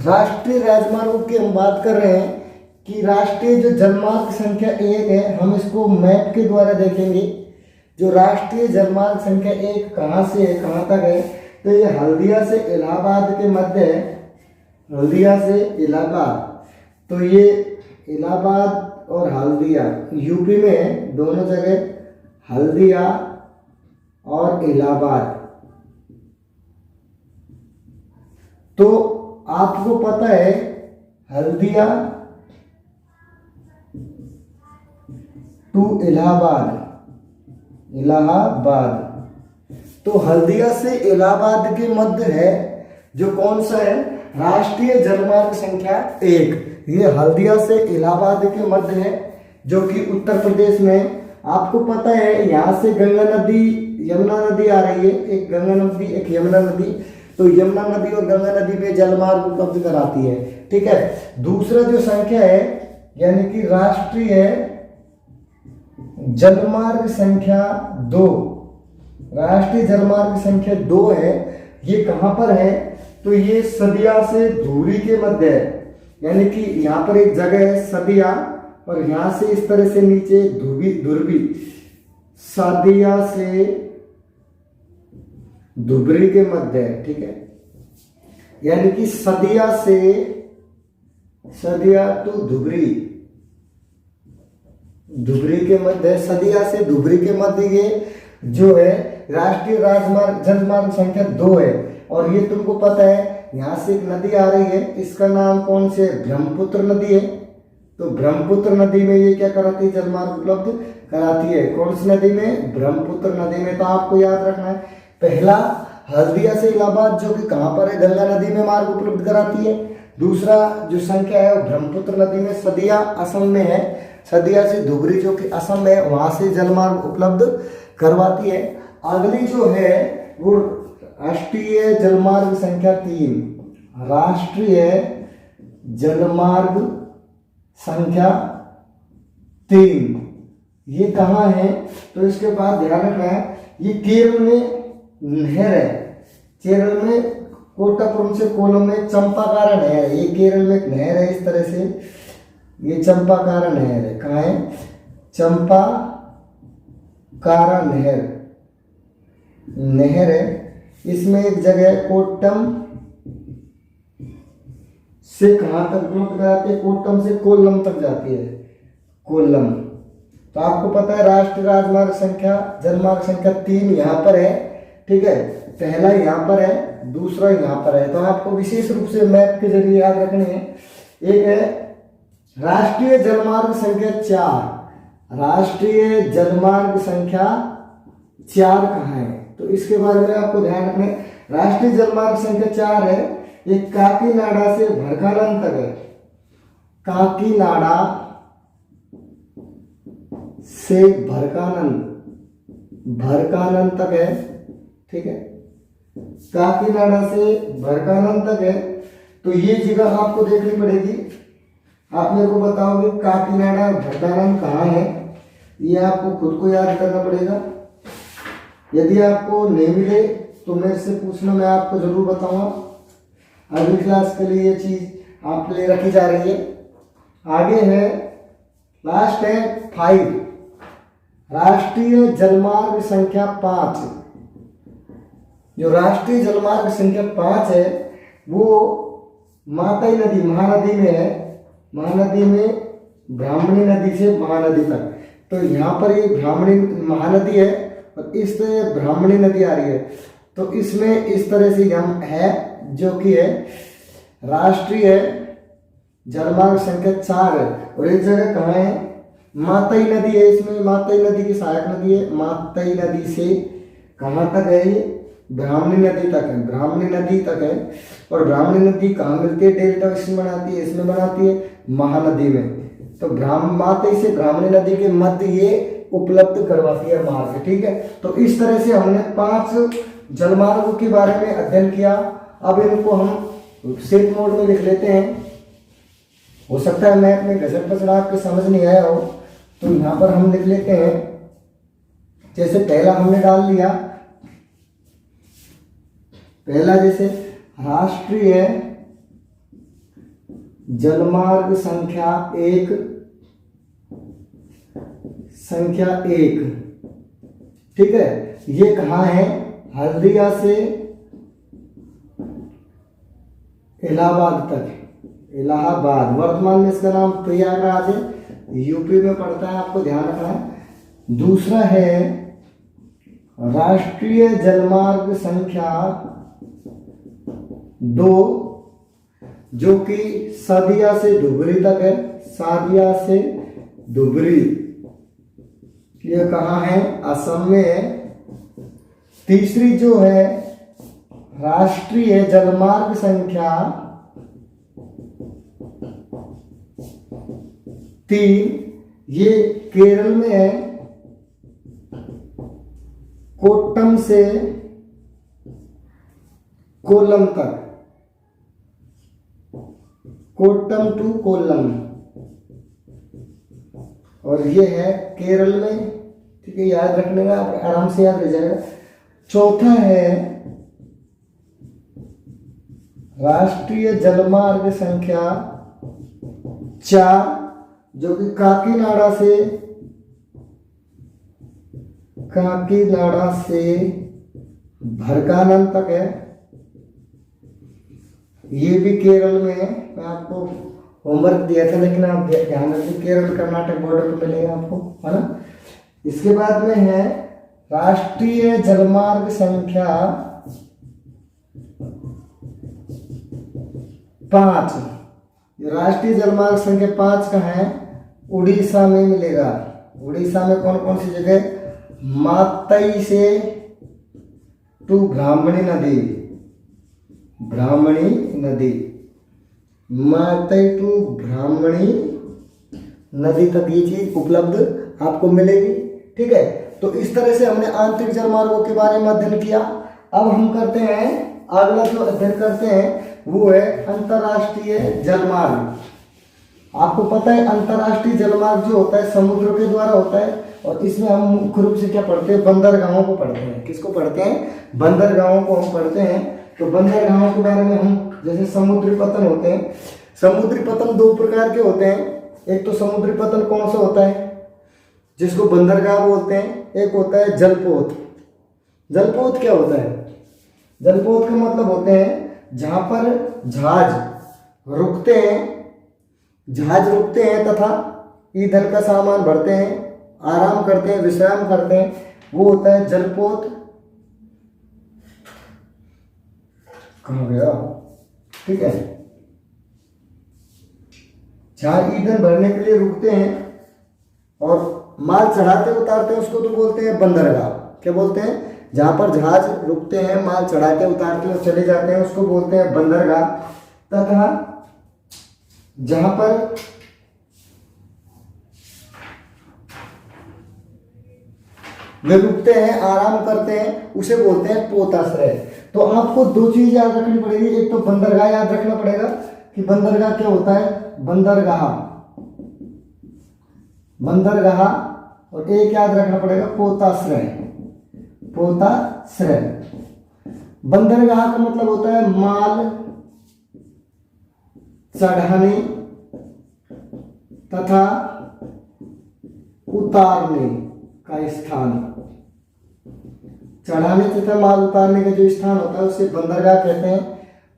राष्ट्रीय राजमार्गों की हम बात कर रहे हैं कि राष्ट्रीय जो जलमार्ग संख्या 1 है, हम इसको मैप के द्वारा देखेंगे। जो राष्ट्रीय जलमार्ग संख्या 1 कहाँ से है कहाँ तक है, तो ये हल्दिया से इलाहाबाद के मध्य है। हल्दिया से इलाहाबाद, तो ये इलाहाबाद और हल्दिया यूपी में है, दोनों जगह हल्दिया और इलाहाबाद। तो आपको पता है हल्दिया टू इलाहाबाद, इलाहाबाद, तो हल्दिया से इलाहाबाद के मध्य है जो कौन सा है, राष्ट्रीय जलमार्ग संख्या 1। ये हल्दिया से इलाहाबाद के मध्य है जो कि उत्तर प्रदेश में है। आपको पता है यहाँ से गंगा नदी यमुना नदी आ रही है, एक गंगा नदी एक यमुना नदी, तो यमुना नदी और गंगा नदी में जलमार्ग उपलब्ध कराती है। ठीक है। दूसरा जो संख्या है यानी कि राष्ट्रीय जलमार्ग संख्या 2, राष्ट्रीय जलमार्ग संख्या 2 है, ये कहां पर है, तो ये सदिया से धुबरी के मध्य है। यानी कि यहाँ पर एक जगह है सदिया और यहां से इस तरह से नीचे धुबरी, सदिया से धुबरी के मध्य है। ठीक है। यानी कि सदिया टू धुबरी, धुबरी के मध्य, सदिया से धुबरी के मध्य ये जो है राष्ट्रीय राजमार्ग जलमार्ग संख्या 2 है। और ये तुमको पता है यहाँ से एक नदी आ रही है, इसका नाम कौन से, ब्रह्मपुत्र नदी है। तो ब्रह्मपुत्र नदी में ये क्या कराती है, जलमार्ग उपलब्ध कराती है। कौन सी नदी में, ब्रह्मपुत्र नदी में। तो आपको याद रखना है पहला हल्दिया से इलाहाबाद जो कि कहाँ पर है, गंगा नदी में मार्ग उपलब्ध कराती है। दूसरा जो संख्या है वो ब्रह्मपुत्र नदी में, सदिया असम में है, सदिया से धुबरी जो कि असम में है, वहां से जलमार्ग उपलब्ध करवाती है। अगली जो है वो राष्ट्रीय जलमार्ग संख्या 3, राष्ट्रीय जलमार्ग संख्या 3, ये कहाँ है, तो इसके बाद ध्यान रखना है ये केरल में नहर है। केरल में कोट्टापुरम से कोल्लम में चंपाकारा नहर है, ये केरल में एक नहर है। इस तरह से ये चंपाकारा नहर है, कहाँ है, चंपाकारा नहर है। इसमें एक जगह कोट्टम से कहाँ तक उपलब्ध कराती है, कोट्टम से कोल्लम तक जाती है, कोल्लम। तो आपको पता है राष्ट्रीय राजमार्ग संख्या जलमार्ग संख्या 3 यहाँ पर है। ठीक है। पहला यहाँ पर है, दूसरा यहाँ पर है। तो आपको विशेष रूप से मैप के जरिए याद रखने हैं। एक है राष्ट्रीय जलमार्ग संख्या 4, राष्ट्रीय जलमार्ग संख्या 4 कहाँ है, तो इसके बारे में आपको ध्यान रखना है। राष्ट्रीय जलमार्ग संख्या 4 है, ये काकीनाडा से भरकानन तक है, काकीनाडा से भरकानन तक है। ठीक है। काकीनाडा से भरकानन तक है। तो ये जगह आपको देखनी पड़ेगी। आप मेरे को बताओगे काकीनाडा भरकानन कहाँ है, ये आपको खुद को याद करना पड़ेगा। यदि आपको नहीं मिले तो मेरे से पूछना, मैं आपको जरूर बताऊंगा। अगली क्लास के लिए ये चीज आपके लिए रखी जा रही है। आगे है लास्ट है 5, राष्ट्रीय जलमार्ग संख्या 5। जो राष्ट्रीय जलमार्ग संख्या 5 है वो मातई नदी महानदी में है, महानदी में ब्राह्मणी नदी से महानदी तक। तो यहाँ पर ये ब्राह्मणी महानदी है और इस तरह ब्राह्मणी नदी आ रही है। तो इसमें इस तरह से हम है जो कि है राष्ट्रीय जलमार्ग संख्या 4 है। और एक जगह कहाँ है, मातई नदी है, इसमें मातई नदी की सहायक नदी है। मातई नदी से कहाँ तक है, ये ब्राह्मणी नदी तक है, ब्राह्मणी नदी तक है। और ब्राह्मणी नदी कहाँ मिलती है, डेल्टा इसमें बनाती है, इसमें बनाती है महानदी में। तो मातई से ब्राह्मणी नदी के मध्य ये उपलब्ध करवाती है मार्ग। ठीक है। तो इस तरह से हमने 5 जलमार्गों के बारे में अध्ययन किया। अब इनको हम सेट मोड में लिख लेते हैं। हो सकता है मैथ में घसट पसट आपके समझ नहीं आया हो, तो यहाँ पर हम लिख लेते हैं। जैसे पहला हमने डाल लिया, पहला जैसे राष्ट्रीय जलमार्ग संख्या एक, ठीक है। ये कहाँ है? हल्दिया से इलाहाबाद तक। इलाहाबाद, वर्तमान में इसका नाम प्रयागराज है, यूपी में पड़ता है, आपको ध्यान रखना है। दूसरा है राष्ट्रीय जलमार्ग संख्या 2, जो कि सादिया से धुबरी तक है। सादिया से धुबरी, ये कहाँ है? असम में है। तीसरी जो है राष्ट्रीय जलमार्ग संख्या 3, ये केरल में है। कोट्टम से कोल्लम तक, कोट्टम टू कोल्लम, और ये है केरल में, ठीक है। याद रखने का, आराम से याद रह जाएगा। चौथा है राष्ट्रीय जलमार्ग संख्या 4, जो कि काकीनाडा से भरकानन तक है। ये भी केरल में है। मैं आपको होमवर्क दिया था, लेकिन आप ध्यान रखिए, केरल कर्नाटक बॉर्डर पर मिलेगा आपको, है ना। इसके बाद में है राष्ट्रीय जलमार्ग संख्या 5। राष्ट्रीय जलमार्ग संख्या 5 का है, उड़ीसा में मिलेगा। उड़ीसा में कौन कौन सी जगह? मातई से टू ब्राह्मणी नदी, ब्राह्मणी नदी, मातई टू ब्राह्मणी नदी तक ये चीज उपलब्ध आपको मिलेगी, ठीक है। तो इस तरह से हमने आंतरिक जलमार्गों के बारे में अध्ययन किया। अब हम करते हैं अगला जो अध्ययन करते हैं वो है अंतर्राष्ट्रीय जलमार्ग। आपको पता है अंतर्राष्ट्रीय जलमार्ग जो होता है समुद्र के द्वारा होता है, और इसमें हम मुख्य रूप से क्या पढ़ते हैं? बंदरगाहों को पढ़ते हैं। किसको पढ़ते हैं? बंदरगाहों को हम पढ़ते हैं। तो बंदरगाहों के बारे में हम, जैसे समुद्री पतन होते हैं। समुद्री पतन 2 प्रकार के होते हैं। एक तो समुद्री पतन कौन सा होता है जिसको बंदरगाह बोलते हैं, एक होता है जलपोत। जलपोत क्या होता है? जलपोत का मतलब होते हैं जहां पर जहाज रुकते हैं तथा ईंधन का सामान भरते हैं, आराम करते हैं, विश्राम करते हैं, वो होता है जलपोत। कहाँ गया? ठीक है, जहां ईंधन भरने के लिए रुकते हैं और माल चढ़ाते उतारते हैं उसको तो बोलते हैं बंदरगाह। क्या बोलते हैं? जहां पर जहाज रुकते हैं, माल चढ़ाते उतारते और चले जाते हैं उसको बोलते हैं बंदरगाह। तथा जहां पर वे रुकते हैं, आराम करते हैं, उसे बोलते हैं पोताश्रय। तो आपको 2 चीज याद रखनी पड़ेगी। एक तो बंदरगाह याद रखना पड़ेगा कि बंदरगाह क्या होता है, बंदरगाह, और एक याद रखना पड़ेगा पोताश्रय। पोताश्रय, बंदरगाह का मतलब होता है माल चढ़ाने तथा उतारने का स्थान। चढ़ाने तथा माल उतारने का जो स्थान होता है उसे बंदरगाह कहते हैं।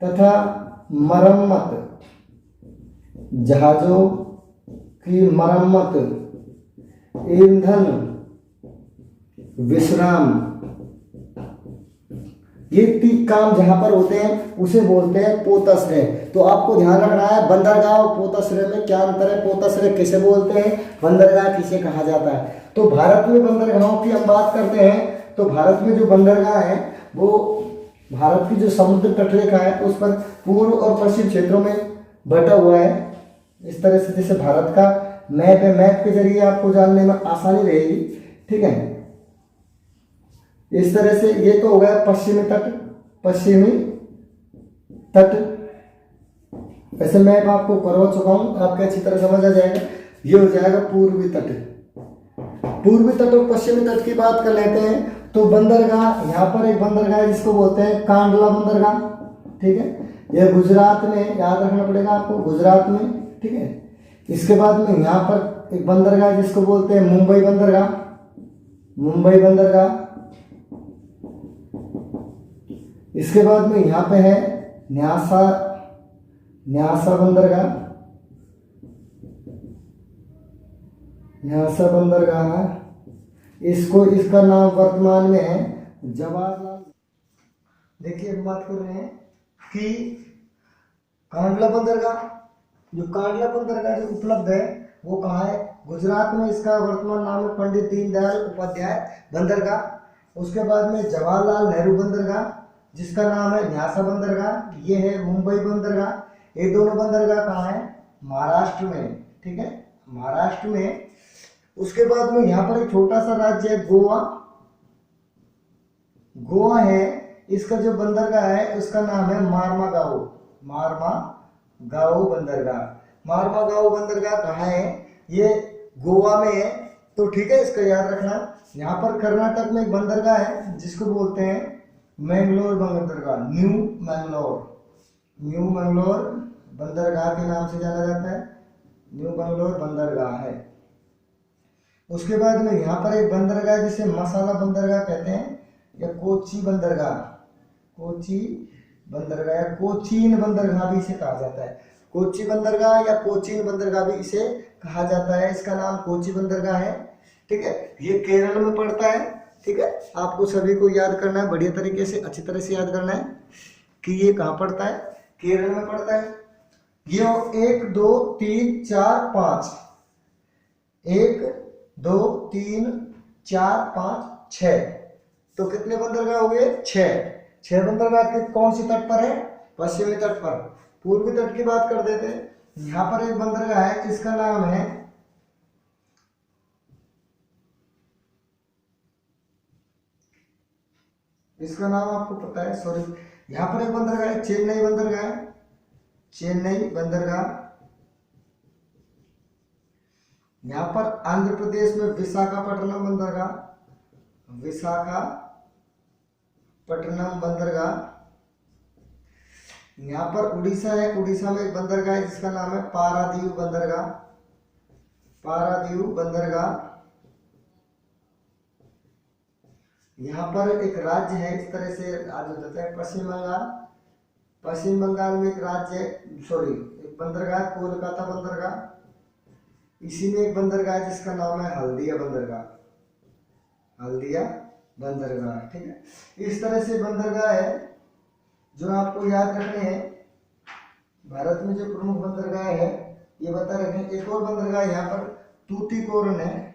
तथा मरम्मत, जहाजों की मरम्मत, ईंधन, विश्राम, ये 3 काम जहां पर होते हैं उसे बोलते हैं पोताश्रय। तो आपको ध्यान रखना है बंदरगाह और पोताश्रय में क्या अंतर है, पोताश्रय किसे बोलते हैं, बंदरगाह किसे कहा जाता है। तो भारत में बंदरगाहों की हम बात करते हैं तो भारत में जो बंदरगाह है वो भारत की जो समुद्र तटरेखा है उस पर पूर्व और पश्चिम क्षेत्रों में बटा हुआ है। इस तरह से जैसे भारत का मैप है, मैप के जरिए आपको जानने में आसानी रहेगी। ठीक है, इस तरह से ये तो हो गया पश्चिमी तट। वैसे मैप आपको करवा चुका हूं, आपको अच्छी तरह समझ आ जाएगा। ये हो जाएगा पूर्वी तट। पूर्वी तट और पश्चिमी तट की बात कर लेते हैं तो बंदरगाह, यहाँ पर एक बंदरगाह है जिसको बोलते हैं कांडला बंदरगाह। ठीक है, ये गुजरात में, याद रखना पड़ेगा आपको, गुजरात में, ठीक है। इसके बाद में यहाँ पर एक बंदरगाह है जिसको बोलते हैं मुंबई बंदरगाह, मुंबई बंदरगाह। इसके बाद में यहाँ पे है न्यासा, न्यासा बंदरगाह, न्यासा बंदरगाह है। इसको, इसका नाम वर्तमान में है जवाहरलाल। देखिए अब बात कर रहे हैं कि कांडला बंदरगाह, जो कांडला बंदरगाह जो उपलब्ध है वो कहाँ है? गुजरात में। इसका वर्तमान नाम है पंडित दीनदयाल उपाध्याय बंदरगाह। उसके बाद में जवाहरलाल नेहरू बंदरगाह जिसका नाम है न्यासा बंदरगाह, ये है मुंबई बंदरगाह। ये दोनों बंदरगाह कहाँ है? महाराष्ट्र में, ठीक है, महाराष्ट्र में। उसके बाद में यहाँ पर एक छोटा सा राज्य है गोवा, गोवा है। इसका जो बंदरगाह है उसका नाम है मार्मागाओ, मार्मागाओ बंदरगाह। मार्मागाओ बंदरगाह कहाँ है? ये गोवा में है, तो ठीक है, इसका याद रखना। यहाँ पर कर्नाटक में एक बंदरगाह है जिसको बोलते हैं मैंगलोर बंदरगाह, न्यू मैंगलोर, न्यू मैंगलोर बंदरगाह के नाम से जाना जाता है, न्यू मैंगलोर बंदरगाह है। उसके बाद में यहाँ पर एक बंदरगाह जिसे मसाला बंदरगाह कहते हैं, या कोची बंदरगाह, कोची बंदरगाह या कोचीन बंदरगाह भी इसे कहा जाता है। कोची बंदरगाह या कोचीन बंदरगाह भी इसे कहा जाता है। इसका नाम कोची बंदरगाह है, ठीक है। ये केरल में पड़ता है, ठीक है। आपको सभी को याद करना है, बढ़िया तरीके से, अच्छी तरह से याद करना है कि ये कहाँ पड़ता है? केरल में पड़ता है। ये 1 2 3 4 5, 1 2 3 4 5 6, तो कितने बंदरगाह हो गए? 6 बंदरगाह कौन सी तट पर है? पश्चिमी तट पर। पूर्वी तट की बात कर देते हैं। यहाँ पर एक बंदरगाह है, इसका नाम है, इसका नाम आपको पता है, सॉरी, यहाँ पर एक बंदरगाह है चेन्नई बंदरगाह है, चेन्नई बंदरगाह। यहाँ पर आंध्र प्रदेश में विशाखापट्टनम बंदरगाह, विशाखापट्टनम बंदरगाह। यहाँ पर उड़ीसा है, उड़ीसा में एक बंदरगाह है जिसका नाम है पारादीव बंदरगाह, पारादीव बंदरगाह। यहाँ पर एक राज्य है, इस तरह से राज्य हो जाता है, पश्चिम बंगाल। पश्चिम बंगाल में एक राज्य है, सॉरी, एक बंदरगाह कोलकाता बंदरगाह। इसी में एक बंदरगाह है जिसका नाम है हल्दिया बंदरगाह, हल्दिया बंदरगाह, ठीक है। इस तरह से बंदरगाह है जो आपको याद रखने हैं। भारत में जो प्रमुख बंदरगाह है ये बता रखें। एक और बंदरगाह यहाँ पर तूतीकोरन है,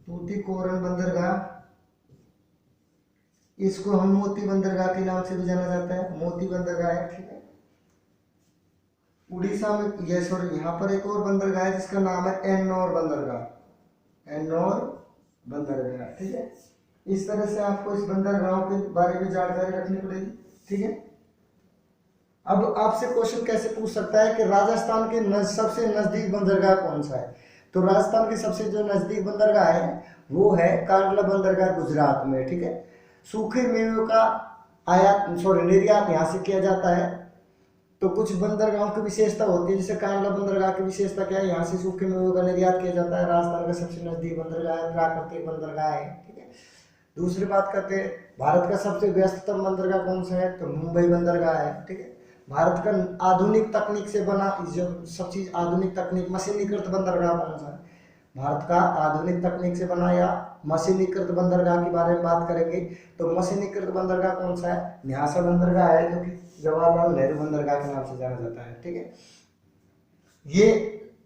तूतीकोरन बंदरगाह। इसको हम मोती बंदरगाह के नाम से भी जाना जाता है, मोती बंदरगाह है, ठीक है। उड़ीसा में ये, सॉरी, यहाँ पर एक और बंदरगाह है जिसका नाम है एन्नौर बंदरगाह, एन्नौर बंदरगाह, ठीक है। इस तरह से आपको इस बंदरगाहों के बारे में जानकारी रखनी पड़ेगी, ठीक है। अब आपसे क्वेश्चन कैसे पूछ सकता है कि राजस्थान के सबसे नजदीक बंदरगाह कौन सा है? तो राजस्थान के सबसे जो नजदीक बंदरगाह है वो है कांडला बंदरगाह, गुजरात में, ठीक है। सूखे मेवों का आयात, सॉरी, निर्यात यहाँ से किया जाता है। तो कुछ बंदरगाहों की विशेषता होती है, जैसे कांडला बंदरगाह की विशेषता क्या है? यहाँ से सूखे मेवों का निर्यात किया जाता है। राजस्थान का सबसे नजदीक बंदरगाह है, प्राकृतिक बंदरगाह है, ठीक है। दूसरी बात करते हैं, भारत का सबसे व्यस्ततम बंदरगाह कौन सा है? तो मुंबई बंदरगाह है, ठीक है। भारत का आधुनिक तकनीक से बना, जो सब चीज आधुनिक तकनीक, मशीनीकृत बंदरगाह कौन सा है? भारत का आधुनिक तकनीक से बना या मशीनीकृत बंदरगाह के बारे में बात करेंगे तो मशीनीकृत बंदरगाह कौन सा है? न्यासा बंदरगाह है, जो कि जवाहरलाल नेहरू बंदरगाह के नाम से जाना जाता है, ठीक है। ये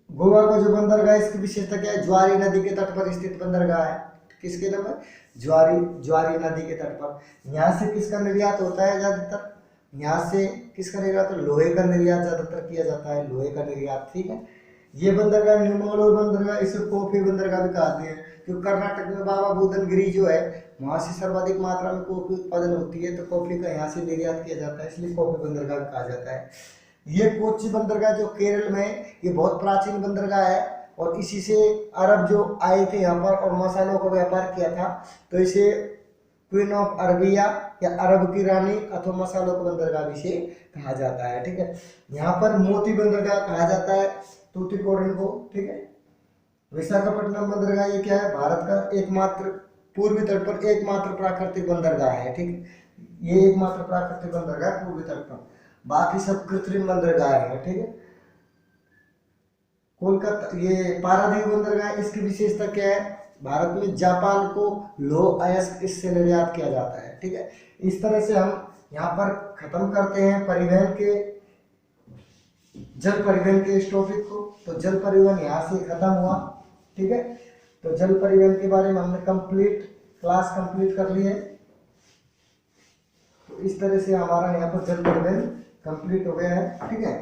गोवा का जो बंदरगाह है, इसकी विशेषता क्या है? ज्वारी नदी के तट पर स्थित बंदरगाह है। किसके नाम है? ज्वारी नदी के तट पर। यहाँ से किसका निर्यात होता है? ज्यादातर यहाँ से किसका निर्यात? लोहे का निर्यात ज्यादातर किया जाता है, लोहे का निर्यात, ठीक है। ये बंदरगाह न्यू मंगलोर बंदरगाह, इसे कॉफी बंदरगाह भी कहते हैं, क्योंकि कर्नाटक में बाबा बुदनगिरी जो है वहां से सर्वाधिक मात्रा में कॉफी उत्पादन होती है, तो कॉफी का यहाँ से निर्यात किया जाता है, इसलिए कॉफी बंदरगाह भी कहा जाता है। ये कोच्चि बंदरगाह जो केरल में, ये बहुत प्राचीन बंदरगाह है और इसी से अरब जो आए थे यहाँ पर और मसालों का व्यापार किया था, तो इसे क्वीन ऑफ अरबिया या अरब की रानी अथवा मसालों का बंदरगाह भी से कहा जाता है। ठीक है, यहाँ पर मोती बंदरगाह कहा जाता है तूतीकोरिन को। ठीक है, विशाखापट्टनम बंदरगाह ये क्या है, भारत का एकमात्र पूर्वी तट पर एकमात्र प्राकृतिक बंदरगाह है। ठीक है, ये एकमात्र प्राकृतिक बंदरगाह पूर्वी तट पर, बाकी सब कृत्रिम बंदरगाह है। ठीक है, कोलकाता ये पारादीप बंदरगाह, इसकी विशेषता क्या है, भारत में जापान को लौह अयस्क इससे निर्यात किया जाता है। ठीक है, इस तरह से हम यहाँ पर खत्म करते हैं परिवहन के, जल परिवहन के इस टॉपिक को। तो जल परिवहन यहाँ से खत्म हुआ। ठीक है, तो जल परिवहन के बारे में हमने क्लास कंप्लीट कर ली है। तो इस तरह से हमारा यहाँ पर जल परिवहन कंप्लीट हो गया है। ठीक है,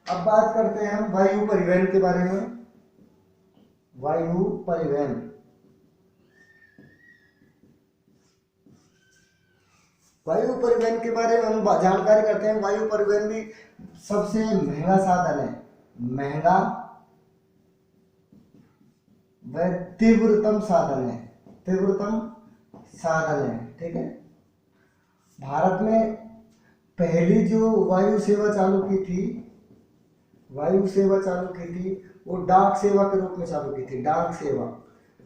अब बात करते हैं हम वायु परिवहन के बारे में। वायु परिवहन, वायु परिवहन के बारे में हम जानकारी करते हैं। वायु परिवहन भी सबसे महंगा साधन है, महंगा व तीव्रतम साधन है, तीव्रतम साधन है। ठीक है, भारत में पहली जो वायु सेवा चालू की थी, वायु सेवा चालू की थी वो डाक सेवा के रूप में चालू की थी। डाक सेवा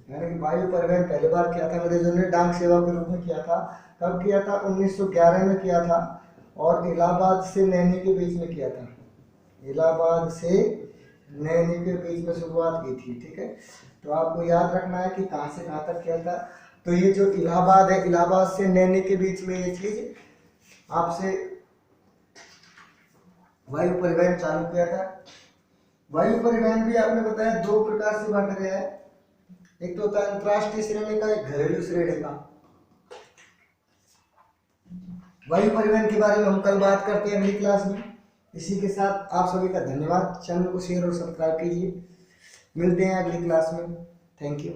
यानी कि वायु परिवहन पहली बार किया था अंग्रेजों ने डाक सेवा के रूप में किया था। कब किया था, 1911 में किया था, और इलाहाबाद से नैनी के बीच में किया था। इलाहाबाद से नैनी के बीच में शुरुआत की थी। ठीक है, तो आपको याद रखना है कि कहाँ से कहाँ तक किया था। तो ये जो इलाहाबाद है, इलाहाबाद से नैनी के बीच में ये चीज आपसे वायु परिवहन चालू किया था। वायु परिवहन भी आपने बताया दो प्रकार से बांटा गया है, एक तो होता है अंतरराष्ट्रीय श्रेणी का, एक घरेलू श्रेणी का। वायु परिवहन के बारे में हम कल बात करते हैं अगली क्लास में। इसी के साथ आप सभी का धन्यवाद। चैनल को शेयर और सब्सक्राइब कीजिए। मिलते हैं अगली क्लास में। Thank you.